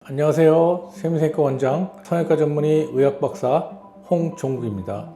안녕하세요. 세미생과 원장, 성형외과 전문의 의학박사 홍종국입니다.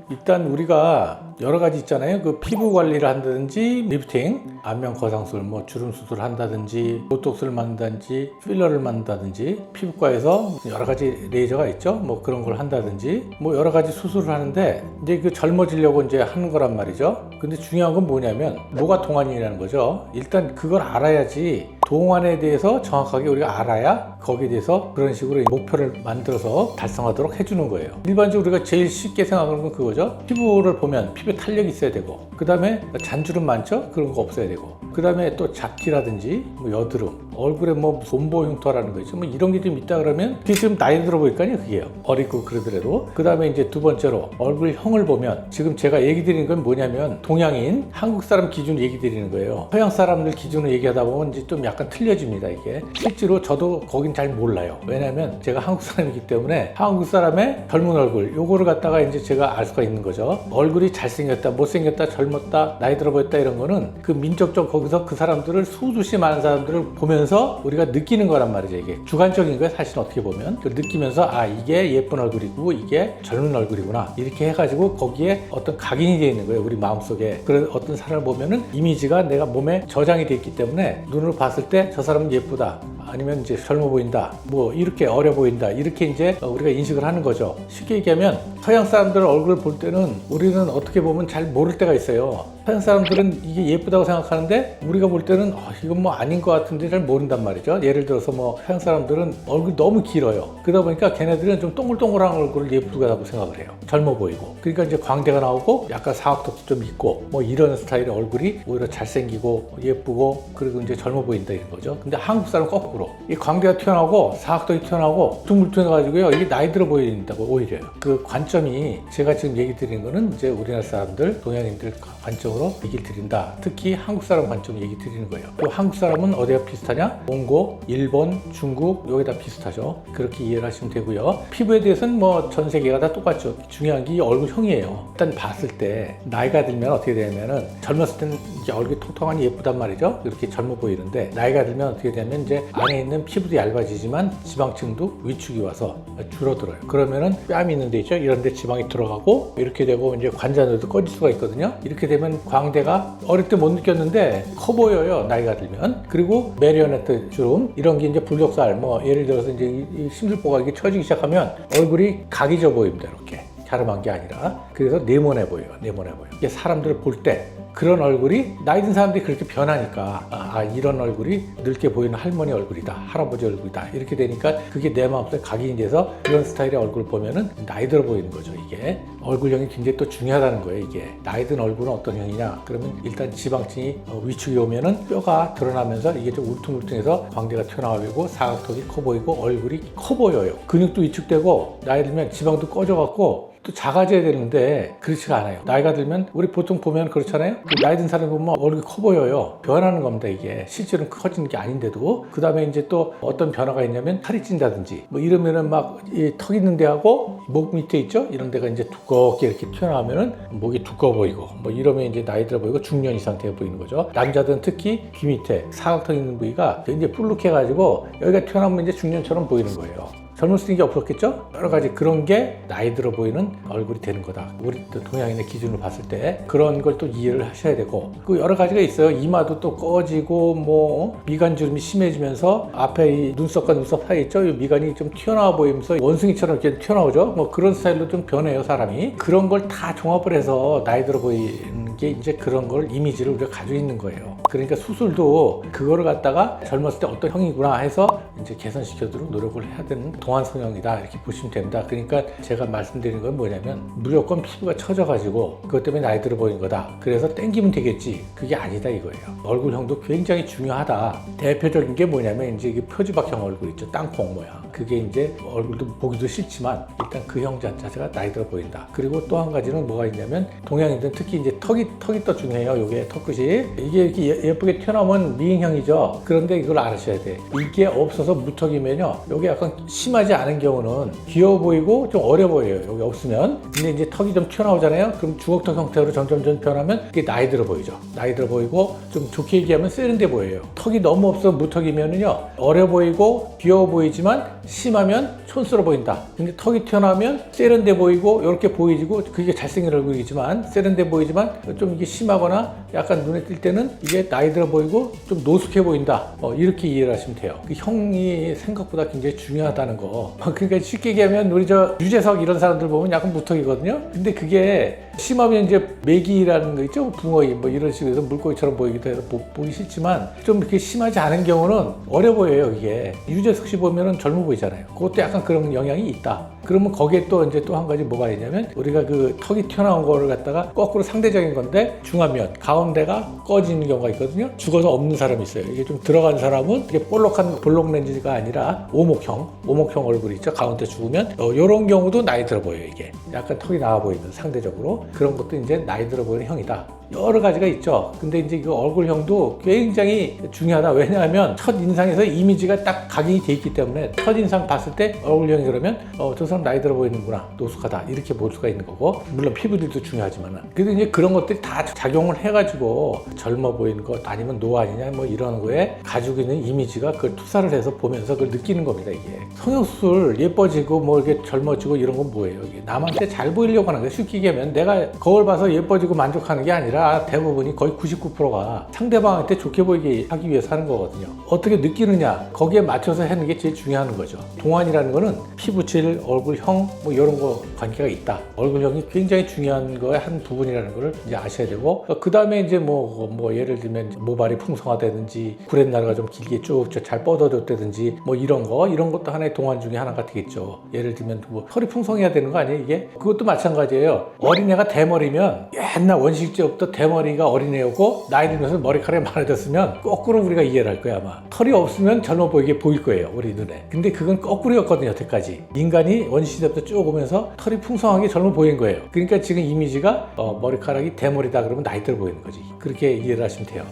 일단 우리가 여러 가지 있잖아요. 그 피부 관리를 한다든지 리프팅, 안면 거상술, 주름 수술을 한다든지 보톡스를 만든다든지 필러를 만든다든지 피부과에서 여러 가지 레이저가 있죠. 그런 걸 한다든지 여러 가지 수술을 하는데 이제 그 젊어지려고 이제 하는 거란 말이죠. 근데 중요한 건 뭐냐면 뭐가 동안이라는 거죠. 일단 그걸 알아야지 동안에 대해서 정확하게 우리가 알아야 거기에 대해서 그런 식으로 목표를 만들어서 달성하도록 해주는 거예요. 일반적으로 우리가 제일 쉽게 생각하는 건 그거죠. 피부를 보면 피부에 탄력이 있어야 되고, 그 다음에 잔주름 많죠? 그런 거 없어야 되고, 그 다음에 또 잡티라든지 여드름, 얼굴에 손보 흉터라는 거 있죠. 이런 게 좀 있다 그러면 그게 지금 나이 들어 보일까요? 그게요. 어리고 그러더라도. 그 다음에 이제 두 번째로 얼굴형을 보면 지금 제가 얘기 드리는 건 뭐냐면 동양인, 한국 사람 기준으로 얘기 드리는 거예요. 서양 사람들 기준으로 얘기하다 보면 이제 좀 약간 틀려집니다, 이게. 실제로 저도 거긴 잘 몰라요. 왜냐면 제가 한국 사람이기 때문에 한국 사람의 젊은 얼굴, 요거를 갖다가 이제 제가 알 수가 있는 거죠. 얼굴이 잘생겼다, 못생겼다, 젊었다, 나이 들어 보였다 이런 거는 그 민족적 거기서 그 사람들을 수두시 많은 사람들을 보면서 우리가 느끼는 거란 말이죠. 이게 주관적인 거예요, 사실 어떻게 보면. 느끼면서 이게 예쁜 얼굴이고 이게 젊은 얼굴이구나 이렇게 해가지고 거기에 어떤 각인이 되어 있는 거예요, 우리 마음속에. 그런 어떤 사람을 보면은 이미지가 내가 몸에 저장이 되어 있기 때문에 눈으로 봤을 때 저 사람은 예쁘다, 아니면 이제 젊어 보인다, 이렇게 어려 보인다, 이렇게 이제 우리가 인식을 하는 거죠. 쉽게 얘기하면 서양 사람들 얼굴을 볼 때는 우리는 어떻게 보면 잘 모를 때가 있어요. 서양 사람들은 이게 예쁘다고 생각하는데 우리가 볼 때는 이건 아닌 것 같은데 잘 모른단 말이죠. 예를 들어서 서양 사람들은 얼굴이 너무 길어요. 그러다 보니까 걔네들은 좀 동글동글한 얼굴을 예쁘다고 생각을 해요. 젊어 보이고. 그러니까 이제 광대가 나오고 약간 사각턱도 좀 있고 이런 스타일의 얼굴이 오히려 잘생기고 예쁘고 그리고 이제 젊어 보인다 이런 거죠. 근데 한국 사람은 거꾸로 이 광대가 튀어나오고 사각턱이 튀어나오고 둥글둥글해가지고요, 이게 나이 들어 보인다고 오히려. 그 관점이 제가 지금 얘기 드리는 거는 이제 우리나라 사람들, 동양인들 관점으로 얘기를 드린다. 특히 한국 사람 관점으로 얘기 드리는 거예요. 또 한국 사람은 어디가 비슷하냐? 몽고, 일본, 중국 여기다 비슷하죠. 그렇게 이해를 하시면 되고요. 피부에 대해서는 전 세계가 다 똑같죠. 중요한 게 얼굴형이에요. 일단 봤을 때 나이가 들면 어떻게 되냐면은 젊었을 때는 이게 얼굴이 통통하니 예쁘단 말이죠. 이렇게 젊어 보이는데 나이가 들면 어떻게 되냐면 이제 안에 있는 피부도 얇아지지만 지방층도 위축이 와서 줄어들어요. 그러면은 뺨이 있는 데 있죠. 이런 데 지방이 들어가고 이렇게 되고 이제 관자놀도 꺼질 수가 있거든요. 이렇게 되면 광대가 어릴 때 못 느꼈는데 커 보여요, 나이가 들면. 그리고 메리오네트 주름 이런 게 이제 불독살 예를 들어서 이제 이 심술보가 이게 처지기 시작하면 얼굴이 각이 져 보입니다. 이렇게 갸름한 게 아니라. 그래서 네모네 보여요. 네모네 보여요. 이게 사람들을 볼 때 그런 얼굴이 나이 든 사람들이 그렇게 변하니까 이런 얼굴이 늙게 보이는 할머니 얼굴이다, 할아버지 얼굴이다 이렇게 되니까 그게 내 마음속에 각인이 돼서 그런 스타일의 얼굴을 보면은 나이 들어 보이는 거죠. 이게 얼굴형이 굉장히 또 중요하다는 거예요. 이게 나이 든 얼굴은 어떤 형이냐 그러면 일단 지방층이 위축이 오면은 뼈가 드러나면서 이게 좀 울퉁불퉁해서 광대가 튀어나오고 사각턱이 커 보이고 얼굴이 커 보여요. 근육도 위축되고 나이 들면 지방도 꺼져갖고 또 작아져야 되는데 그렇지가 않아요. 나이가 들면 우리 보통 보면 그렇잖아요. 나이 든 사람 보면 얼굴이 커 보여요. 변하는 겁니다. 이게 실제로는 커지는 게 아닌데도. 그 다음에 이제 또 어떤 변화가 있냐면 살이 찐다든지 이러면은 이 턱 있는 데하고 목 밑에 있죠. 이런 데가 이제 두껍게 이렇게 튀어나오면은 목이 두꺼워 보이고 이러면 이제 나이 들어 보이고 중년이 상태가 보이는 거죠. 남자들은 특히 귀 밑에 사각턱 있는 부위가 굉장히 불룩해가지고 여기가 튀어나오면 이제 중년처럼 보이는 거예요. 젊었을 게 없었겠죠? 여러 가지 그런 게 나이 들어 보이는 얼굴이 되는 거다. 우리 또 동양인의 기준으로 봤을 때 그런 걸 또 이해를 하셔야 되고, 그 여러 가지가 있어요. 이마도 또 꺼지고 미간 주름이 심해지면서 앞에 이 눈썹과 눈썹 사이 있죠? 이 미간이 좀 튀어나와 보이면서 원숭이처럼 이렇게 튀어나오죠? 그런 스타일로 좀 변해요, 사람이. 그런 걸 다 종합을 해서 나이 들어 보이는 게 이제 그런 걸 이미지를 우리가 가지고 있는 거예요. 그러니까 수술도 그거를 갖다가 젊었을 때 어떤 형이구나 해서 이제 개선시켜도록 노력을 해야 되는 동안 성형이다 이렇게 보시면 됩니다. 그러니까 제가 말씀드리는 건 뭐냐면 무조건 피부가 처져가지고 그것 때문에 나이 들어 보이는 거다. 그래서 땡기면 되겠지. 그게 아니다 이거예요. 얼굴형도 굉장히 중요하다. 대표적인 게 뭐냐면 이제 이게 표지박형 얼굴 있죠. 땅콩 모양. 그게 이제 얼굴도 보기도 싫지만 일단 그 형 자체가 나이 들어 보인다. 그리고 또 한 가지는 뭐가 있냐면 동양인들은 특히 이제 턱이 더 중요해요. 요게 턱끝이 이게 이렇게 예쁘게 튀어나오면 미인형이죠. 그런데 이걸 알으셔야 돼. 이게 없어서 무턱이면요, 여기 약간 심하지 않은 경우는 귀여워 보이고 좀 어려 보여요, 여기 없으면. 근데 이제 턱이 좀 튀어나오잖아요. 그럼 주걱턱 형태로 점점 변하면 이게 나이 들어 보이죠. 나이 들어 보이고 좀 좋게 얘기하면 세련돼 보여요. 턱이 너무 없어 무턱이면은요, 어려 보이고 귀여워 보이지만 심하면 촌스러워 보인다. 근데 턱이 튀어나오면 세련돼 보이고 이렇게 보이고, 그게 잘생긴 얼굴이지만 세련돼 보이지만 좀 이게 심하거나 약간 눈에 띌 때는 이게 나이 들어 보이고 좀 노숙해 보인다. 이렇게 이해를 하시면 돼요. 그 형이 생각보다 굉장히 중요하다는 거. 그러니까 쉽게 얘기하면 우리 저 유재석 이런 사람들 보면 약간 무턱이거든요. 근데 그게 심하면 이제 메기라는 거 있죠, 붕어이 뭐 이런 식으로 해서 물고기처럼 보이기도 해서 보기 싫지만, 좀 이렇게 심하지 않은 경우는 어려 보여요. 이게 유재석 씨 보면은 젊어 보이잖아요. 그것도 약간 그런 영향이 있다. 그러면 거기에 또 이제 또 한 가지 뭐가 있냐면, 우리가 그 턱이 튀어나온 거를 갖다가 거꾸로 상대적인 건데, 중하면 가운데가 꺼지는 경우가 있거든요. 죽어서 없는 사람이 있어요. 이게 좀 들어간 사람은 이게 볼록한 볼록 렌즈가 아니라 오목형 얼굴이 있죠. 가운데 죽으면 이런 경우도 나이 들어 보여요. 이게 약간 턱이 나와 보이는, 상대적으로 그런 것도 이제 나이 들어 보이는 형이다. 여러 가지가 있죠. 근데 이제 그 얼굴형도 굉장히 중요하다. 왜냐하면 첫 인상에서 이미지가 딱 각인이 돼 있기 때문에, 첫 인상 봤을 때 얼굴형이 그러면 저 사람 나이 들어 보이는구나, 노숙하다, 이렇게 볼 수가 있는 거고, 물론 피부들도 중요하지만, 그래도 이제 그런 것들이 다 작용을 해가지고 젊어 보이는 것 아니면 노 아니냐 뭐 이런 거에 가지고 있는 이미지가 그걸 투사를 해서 보면서 그걸 느끼는 겁니다. 이게 성형수술 예뻐지고 뭐 이렇게 젊어지고 이런 건 뭐예요? 이게 남한테 잘 보이려고 하는 거예요. 쉽게 얘기하면 내가 거울 봐서 예뻐지고 만족하는 게 아니라 대부분이 거의 99%가 상대방한테 좋게 보이게 하기 위해서 하는 거거든요. 어떻게 느끼느냐, 거기에 맞춰서 하는 게 제일 중요한 거죠. 동안이라는 거는 피부질, 얼굴형 뭐 이런 거 관계가 있다. 얼굴형이 굉장히 중요한 거의 한 부분이라는 걸 이제 아셔야 되고, 그 다음에 이제 뭐 예를 들면 모발이 풍성하다든지 구렛나루가 좀 길게 쭉 잘 뻗어졌다든지 뭐 이런 것도 하나의 동안 중에 하나가 되겠죠. 예를 들면 뭐 털이 풍성해야 되는 거 아니에요, 이게? 그것도 마찬가지예요. 어린애가 대머리면, 옛날 원시시대부터 대머리가 어린애였고 나이 들면서 머리카락이 많아졌으면 거꾸로 우리가 이해를 할 거야. 아마 털이 없으면 젊어 보이게 보일 거예요, 우리 눈에. 근데 그건 거꾸로였거든요, 여태까지. 인간이 원시시대부터 쭉 오면서 털이 풍성하게 젊어 보이는 거예요. 그러니까 지금 이미지가 머리카락이 대머리다 그러면 나이 들어 보이는 거지. 그렇게 이해를 하시면 돼요.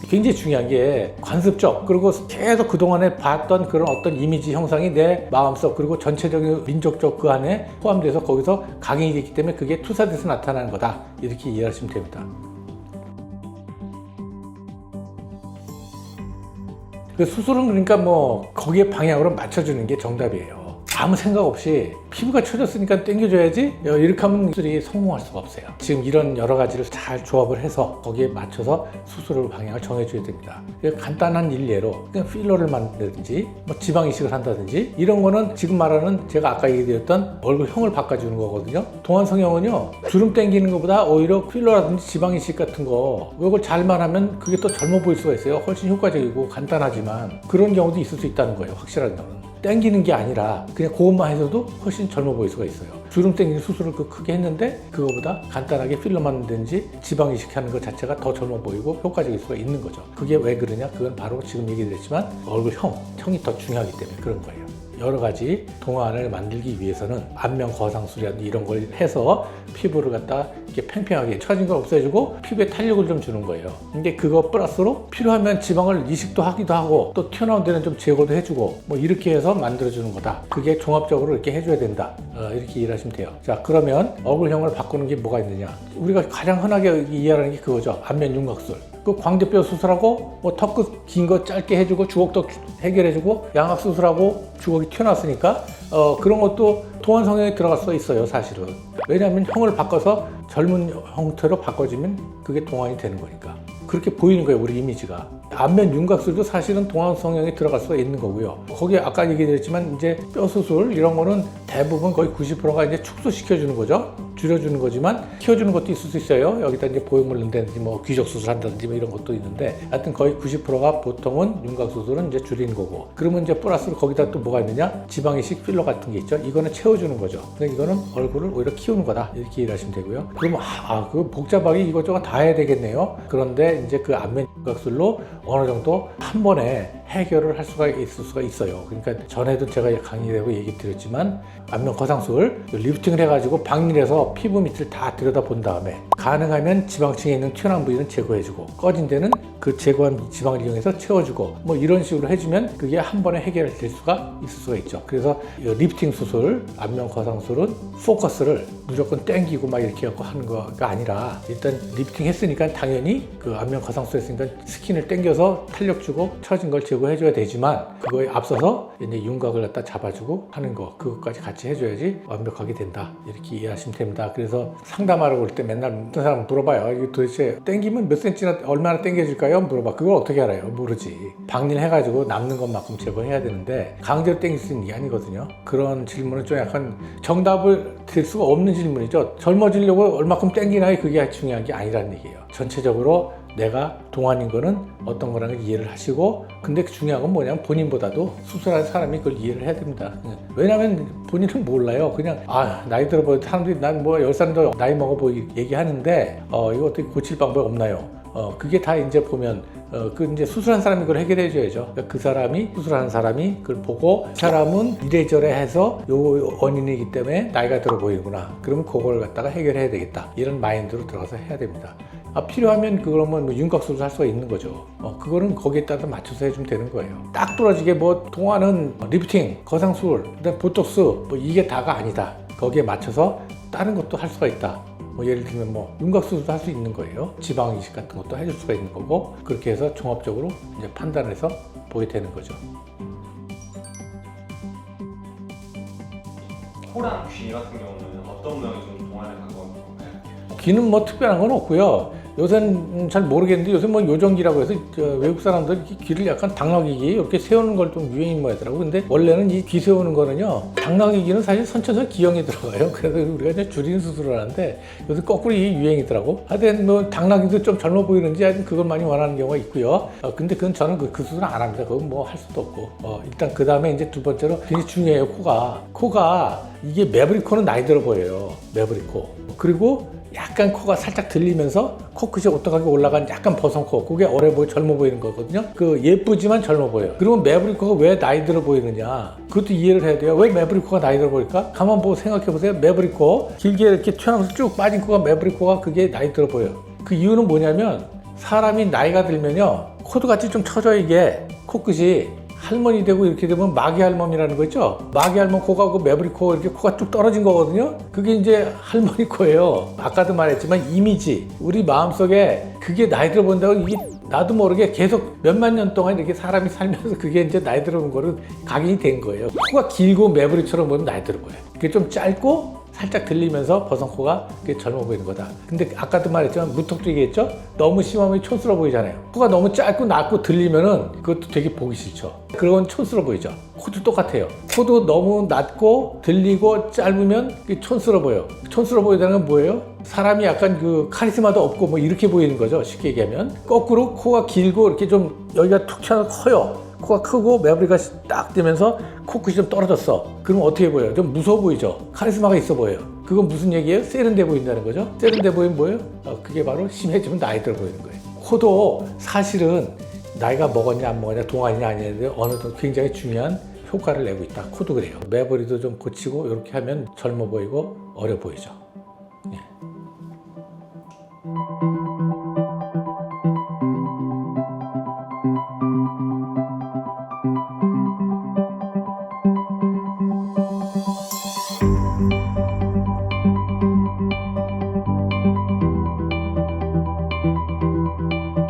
굉장히 중요한 게 관습적, 그리고 계속 그동안에 봤던 그런 어떤 이미지 형상이 내 마음속, 그리고 전체적인 민족적 그 안에 포함돼서 거기서 각인이 됐기 때문에 그게 투사돼서 나타나는 거다. 이렇게 이해하시면 됩니다. 그 수술은 그러니까 뭐 거기에 방향으로 맞춰주는 게 정답이에요. 아무 생각 없이 피부가 처졌으니까 당겨줘야지, 이렇게 하면 수술이 성공할 수가 없어요. 지금 이런 여러 가지를 잘 조합을 해서 거기에 맞춰서 수술을 방향을 정해줘야 됩니다. 간단한 일례로 그냥 필러를 만든다든지 뭐 지방 이식을 한다든지 이런 거는 지금 말하는 제가 아까 얘기드렸던 얼굴형을 바꿔주는 거거든요. 동안 성형은요, 주름 당기는 것보다 오히려 필러라든지 지방 이식 같은 거, 이걸 잘만 하면 그게 또 젊어 보일 수가 있어요. 훨씬 효과적이고 간단하지만 그런 경우도 있을 수 있다는 거예요. 확실한 경우는. 땡기는 게 아니라 그냥 그것만 해서도 훨씬 젊어 보일 수가 있어요. 주름 땡기는 수술을 크게 했는데 그거보다 간단하게 필러 맞는다든지 지방 이식하는 것 자체가 더 젊어 보이고 효과적일 수가 있는 거죠. 그게 왜 그러냐? 그건 바로 지금 얘기드렸지만 얼굴형이 더 중요하기 때문에 그런 거예요. 여러 가지 동안을 만들기 위해서는 안면 거상술이라든지 이런 걸 해서 피부를 갖다 이렇게 팽팽하게 처진 걸 없애주고 피부에 탄력을 좀 주는 거예요. 근데 그거 플러스로 필요하면 지방을 이식도 하기도 하고 또 튀어나온 데는 좀 제거도 해주고 뭐 이렇게 해서 만들어주는 거다. 그게 종합적으로 이렇게 해줘야 된다. 이렇게 이해를 하시면 돼요. 자, 그러면 얼굴형을 바꾸는 게 뭐가 있느냐? 우리가 가장 흔하게 이해하는 게 그거죠. 안면 윤곽술. 그 광대뼈 수술하고 뭐 턱끝 긴 거 짧게 해주고 주걱턱 해결해주고 양악 수술하고 주걱이 튀어나왔으니까 그런 것도 동안 성형에 들어갈 수가 있어요, 사실은. 왜냐하면 형을 바꿔서 젊은 형태로 바꿔주면 그게 동안이 되는 거니까. 그렇게 보이는 거예요, 우리 이미지가. 안면 윤곽술도 사실은 동안 성형에 들어갈 수가 있는 거고요. 거기에 아까 얘기드렸지만 이제 뼈 수술 이런 거는 대부분 거의 90%가 이제 축소시켜주는 거죠. 줄여주는 거지만 키워주는 것도 있을 수 있어요. 여기다 이제 보형물 넣는다든지 뭐 귀적 수술한다든지 뭐 이런 것도 있는데, 하여튼 거의 90%가 보통은 윤곽수술은 이제 줄이는 거고, 그러면 이제 플러스로 거기다 또 뭐가 있느냐? 지방이식 필러 같은 게 있죠. 이거는 채워주는 거죠. 그러니까 이거는 얼굴을 오히려 키우는 거다. 이렇게 이해하시면 되고요. 그러면 그 복잡하게 이것저것 다 해야 되겠네요. 그런데 이제 그 안면 윤곽술로 어느 정도 한 번에 해결을 할 수가 있어요. 그러니까 전에도 제가 강의되고 얘기 드렸지만 안면 거상술 리프팅을 해가지고 박밀해서 피부 밑을 다 들여다본 다음에 가능하면 지방층에 있는 튀어나온 부위는 제거해주고 꺼진 데는 그 제거한 지방을 이용해서 채워주고 뭐 이런 식으로 해주면 그게 한 번에 해결될 수가 있을 수가 있죠. 그래서 리프팅 수술, 안면 거상술은 포커스를 무조건 땡기고 막 이렇게 갖고 하는 거가 아니라 일단 리프팅 했으니까 당연히 그 안면 거상술 했으니까 스킨을 땡겨서 탄력 주고 처진 걸 제거해줘야 되지만 그거에 앞서서 이제 윤곽을 갖다 잡아주고 하는 거 그것까지 같이 해줘야지 완벽하게 된다 이렇게 이해하시면 됩니다. 그래서 상담하러 올 때 맨날 어떤 사람 물어봐요. 이거 도대체 땡기면 몇 센치나 얼마나 땡겨줄까요? 물어봐. 그걸 어떻게 알아요? 모르지. 박릴 해가지고 남는 것만큼 제거해야 되는데 강제로 땡길 수 있는 게 아니거든요. 그런 질문은 좀 약간 정답을 드릴 수가 없는 질문이죠. 젊어지려고 얼마큼 땡기나 그게 중요한 게 아니라는 얘기예요. 전체적으로 내가 동안인 거는 어떤 거라는 걸 이해를 하시고 근데 중요한 건 뭐냐면 본인보다도 수술한 사람이 그걸 이해를 해야 됩니다. 왜냐하면 본인은 몰라요. 그냥 나이 들어 보여 사람들이 난 뭐 10살 더 나이 먹어 보이 얘기하는데 이거 어떻게 고칠 방법이 없나요? 그게 다 이제 보면 그 이제 수술한 사람이 그걸 해결해 줘야죠. 그러니까 그 사람이 수술한 사람이 그걸 보고 이 사람은 이래저래 해서 요 원인이기 때문에 나이가 들어 보이구나. 그러면 그걸 갖다가 해결해야 되겠다. 이런 마인드로 들어가서 해야 됩니다. 필요하면 그러면 뭐 윤곽 수술 할 수가 있는 거죠. 그거는 거기에 따라 맞춰서 해주면 되는 거예요. 딱 부러지게 뭐 동안은 리프팅, 거상술, 그다음 보톡스 뭐 이게 다가 아니다. 거기에 맞춰서 다른 것도 할 수가 있다. 뭐 예를 들면 뭐 윤곽 수술도 할 수 있는 거예요. 지방 이식 같은 것도 해줄 수가 있는 거고 그렇게 해서 종합적으로 이제 판단해서 보게 되는 거죠. 코랑 귀 같은 경우는 어떤 모양이 좀 동안에 가까운 건가요? 귀는 뭐 특별한 건 없고요. 요새는 잘 모르겠는데 요새 뭐 요정기라고 해서 외국 사람들 귀를 약간 당나귀기 이렇게 세우는 걸 좀 유행인 모양이더라고. 근데 원래는 이 귀 세우는 거는요, 당나귀기는 사실 선천성 기형에 들어가요. 그래서 우리가 이제 줄이는 수술을 하는데 요새 거꾸로 이 유행이더라고. 하여튼 뭐 당나귀도 좀 젊어 보이는지 하여튼 그걸 많이 원하는 경우가 있고요. 근데 그건 저는 그 수술은 안 합니다. 그건 뭐 할 수도 없고. 일단 그 다음에 이제 두 번째로 굉장히 중요해요. 코가 이게 매부리 코는 나이 들어 보여요. 매부리 코. 그리고 약간 코가 살짝 들리면서 코끝이 오똑하게 올라간 약간 버선코, 그게 어려 보여 젊어 보이는 거거든요. 예쁘지만 젊어 보여요. 그러면 매부리 코가 왜 나이 들어 보이느냐, 그것도 이해를 해야 돼요. 왜 매부리 코가 나이 들어 보일까? 가만 보고 생각해 보세요. 매부리 코 길게 이렇게 튀어나와서 쭉 빠진 코가 매부리 코가 그게 나이 들어 보여요. 그 이유는 뭐냐면 사람이 나이가 들면요, 코도 같이 좀 처져. 이게 코끝이 할머니 되고 이렇게 되면 마귀 할멈이라는 거 있죠? 마귀 할멈 코가 그 매부리 코 이렇게 코가 쭉 떨어진 거거든요? 그게 이제 할머니 코예요. 아까도 말했지만 이미지, 우리 마음속에 그게 나이 들어 본다고 이게 나도 모르게 계속 몇만 년 동안 이렇게 사람이 살면서 그게 이제 나이 들어 본 거를 각인이 된 거예요. 코가 길고 매부리처럼 보면 나이 들어 보여요. 그게 좀 짧고 살짝 들리면서 버선코가 그게 젊어 보이는 거다. 근데 아까도 말했지만 무턱도 얘기했죠? 너무 심하면 촌스러워 보이잖아요. 코가 너무 짧고 낮고 들리면은 그것도 되게 보기 싫죠. 그건 촌스러워 보이죠. 코도 똑같아요. 코도 너무 낮고 들리고 짧으면 그게 촌스러워 보여요. 촌스러워 보이다는 건 뭐예요? 사람이 약간 그 카리스마도 없고 뭐 이렇게 보이는 거죠. 쉽게 얘기하면. 거꾸로 코가 길고 이렇게 좀 여기가 툭 튀어나와 커요. 코가 크고 매부리가 딱 되면서 코끝이 좀 떨어졌어. 그럼 어떻게 보여요? 좀 무서워 보이죠? 카리스마가 있어 보여요. 그건 무슨 얘기예요? 세련돼 보인다는 거죠? 세련돼 보이면 뭐예요? 그게 바로 심해지면 나이 들어 보이는 거예요. 코도 사실은 나이가 먹었냐 안 먹었냐, 동안이냐 아니냐 어느 정도 굉장히 중요한 효과를 내고 있다. 코도 그래요. 매부리도 좀 고치고 이렇게 하면 젊어 보이고 어려 보이죠.